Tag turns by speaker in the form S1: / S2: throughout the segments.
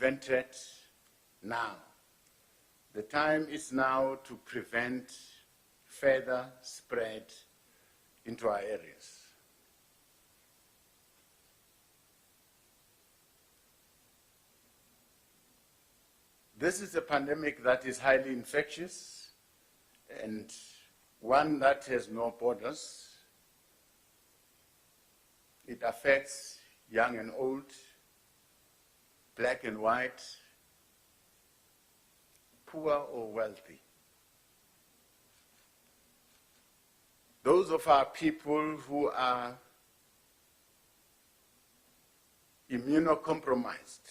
S1: prevented now. The time is now to prevent further spread into our areas. This is a pandemic that is highly infectious and one that has no borders. It affects young and old, black and white, poor or wealthy. Those of our people who are immunocompromised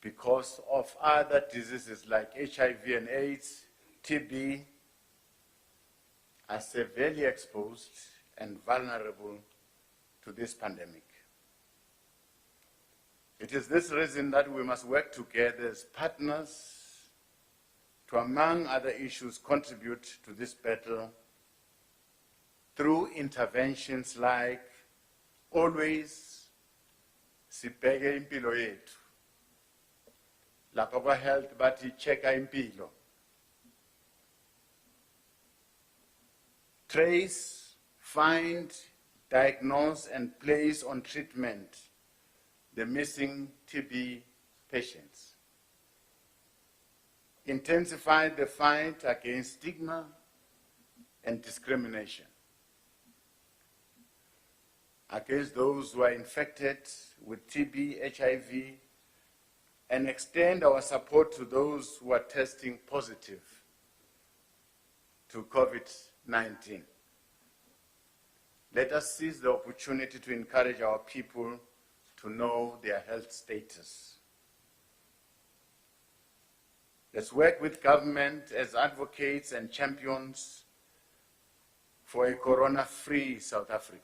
S1: because of other diseases like HIV and AIDS, TB, are severely exposed and vulnerable to this pandemic. It is this reason that we must work together as partners to, among other issues, contribute to this battle through interventions like always sibheke impilo yethu. Lapha kwa health bathi checka impilo. Trace, find, diagnose and place on treatment the missing TB patients. Intensify the fight against stigma and discrimination against those who are infected with TB, HIV, and extend our support to those who are testing positive to COVID-19. Let us seize the opportunity to encourage our people to know their health status. Let's work with government as advocates and champions for a corona-free South Africa.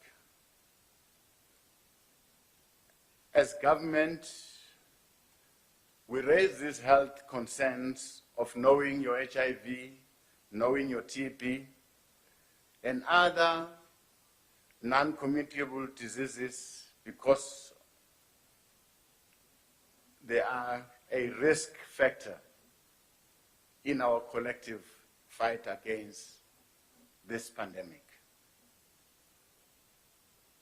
S1: As government, we raise these health concerns of knowing your HIV, knowing your TB, and other non-communicable diseases because they are a risk factor in our collective fight against this pandemic.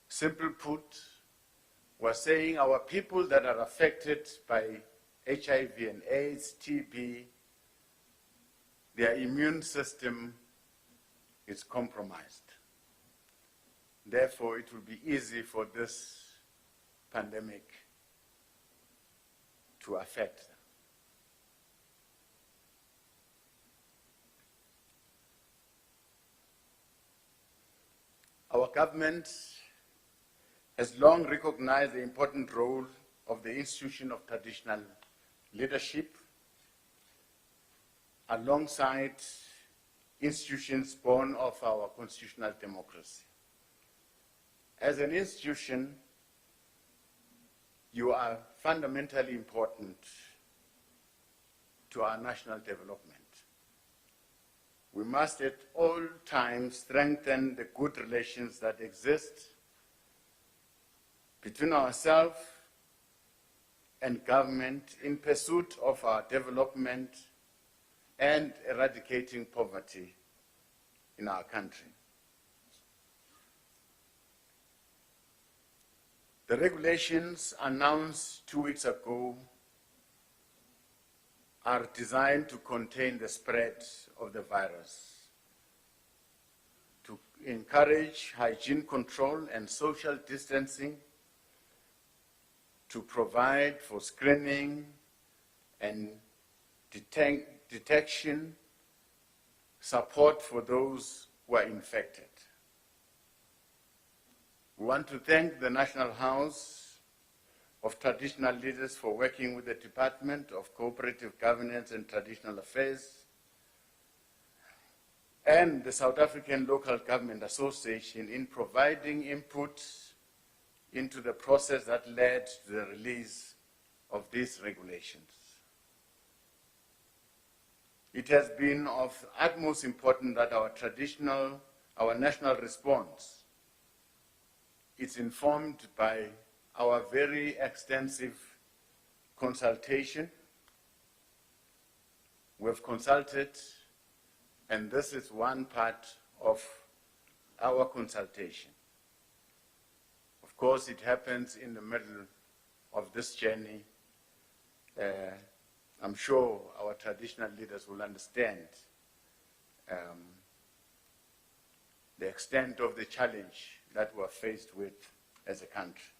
S1: Simply put, we're saying our people that are affected by HIV and AIDS, TB, their immune system is compromised. Therefore, it will be easy for this pandemic to affect them. Our government has long recognized the important role of the institution of traditional leadership alongside institutions born of our constitutional democracy. As an institution, you are fundamentally important to our national development. We must at all times strengthen the good relations that exist between ourselves and government in pursuit of our development and eradicating poverty in our country. The regulations announced 2 weeks ago are designed to contain the spread of the virus, to encourage hygiene control and social distancing, to provide for screening and detection, support for those who are infected. We want to thank the National House of Traditional Leaders for working with the Department of Cooperative Governance and Traditional Affairs and the South African Local Government Association in providing input into the process that led to the release of these regulations. It has been of utmost importance that our national response is informed by our very extensive consultation. We've consulted, and this is one part of our consultation. Of course, it happens in the middle of this journey. I'm sure our traditional leaders will understand the extent of the challenge that we're faced with as a country.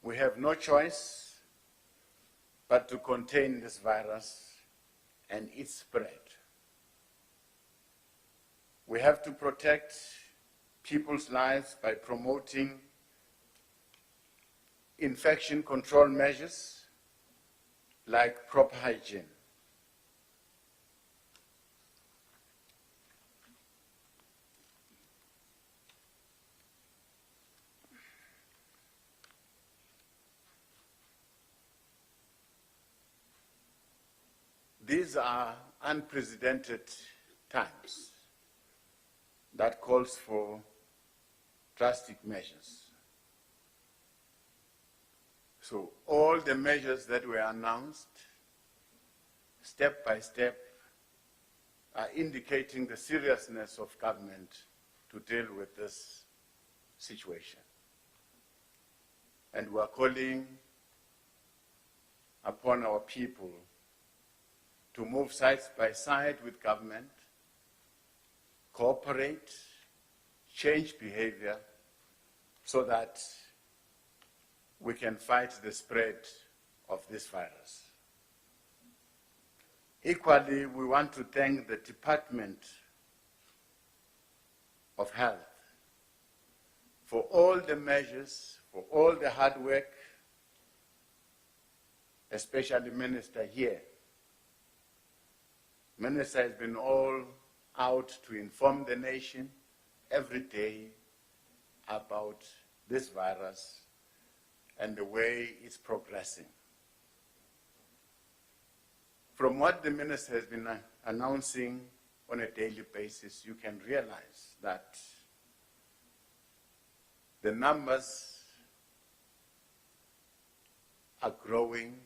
S1: We have no choice but to contain this virus and its spread. We have to protect people's lives by promoting infection control measures like proper hygiene. These are unprecedented times that calls for drastic measures. So all the measures that were announced, step by step, are indicating the seriousness of government to deal with this situation. And we are calling upon our people to move side by side with government, cooperate, change behavior, so that we can fight the spread of this virus. Equally, we want to thank the Department of Health for all the measures, for all the hard work, especially Minister here. Minister has been all out to inform the nation every day about this virus and the way it's progressing. From what the minister has been announcing on a daily basis, you can realize that the numbers are growing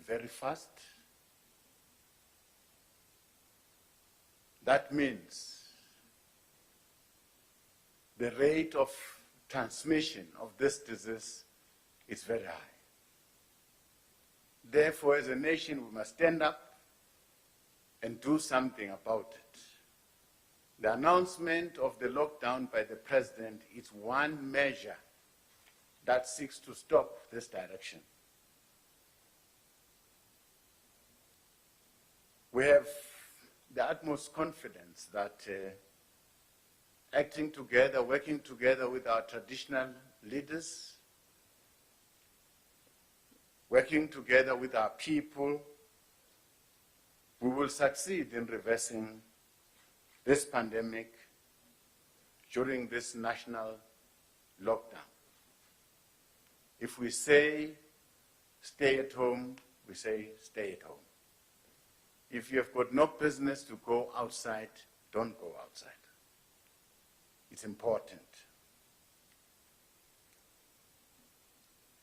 S1: very fast. That means the rate of transmission of this disease is very high. Therefore, as a nation, we must stand up and do something about it. The announcement of the lockdown by the president is one measure that seeks to stop this direction. We have the utmost confidence that acting together, working together with our traditional leaders, working together with our people, we will succeed in reversing this pandemic during this national lockdown. If we say stay at home, we say stay at home. If you have got no business to go outside, don't go outside. It's important.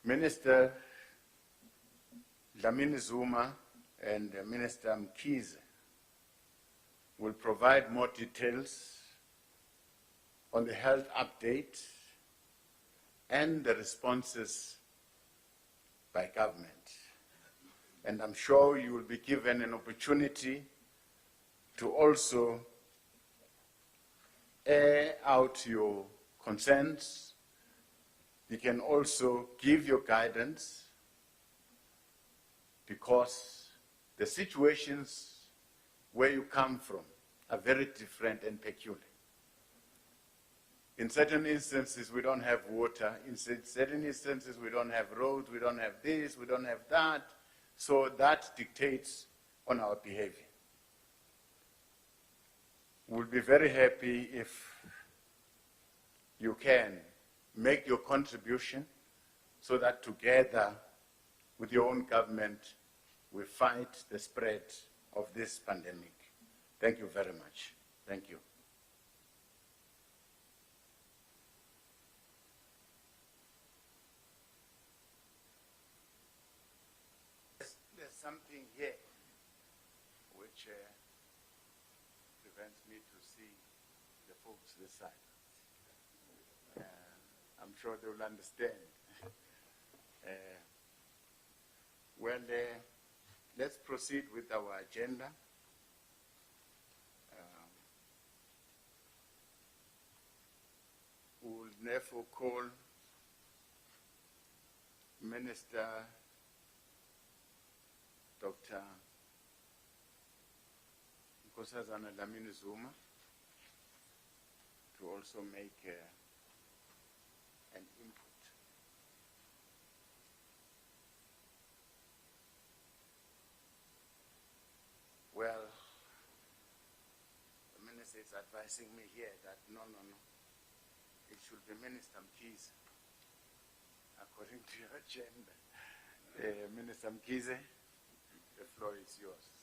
S1: Minister Dlamini Zuma and Minister Mkhize will provide more details on the health update and the responses by government. And I'm sure you will be given an opportunity to also air out your concerns. You can also give your guidance, because the situations where you come from are very different and peculiar. In certain instances, we don't have water. In certain instances, we don't have roads, we don't have this, we don't have that. So that dictates on our behavior. We'll be very happy if you can make your contribution so that together with your own government, we fight the spread of this pandemic. Thank you very much. Thank you. chair prevents me to see the folks this side. I'm sure they will understand. Let's proceed with our agenda. We will therefore call Minister Dr. Nkosazana Dlamini Zuma to also make an input. Well, the minister is advising me here that no, it should be Minister Mkize, according to your agenda. Minister Mkize, the floor is yours.